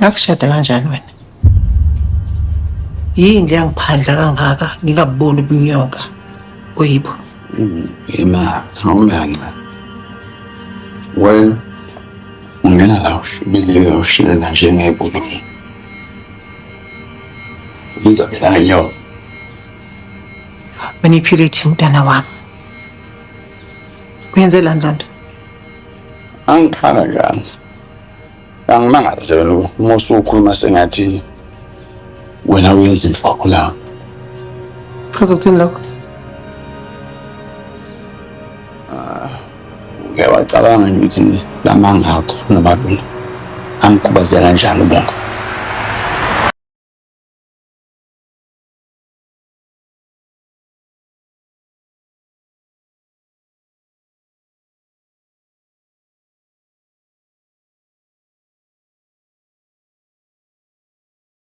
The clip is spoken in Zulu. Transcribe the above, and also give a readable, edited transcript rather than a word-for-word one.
Akushada kanjani wena? Yini le yangiphandla kangaka ngingaboni ubunyoka oyibo? Ima, awumanga. Well, ungena la ushibile ushilela njengebulungu. Izabela nyo. Manipulate mntana wami. Uyenzela njani? Angikhala njani. Angimangala wena uma usukhuluma sengathi wena uyenza imfako la. Chaza ukuthini lokho? Ngiyacabanga ukuthi lamanga akho namalungu angikhubazela kanjani bonke.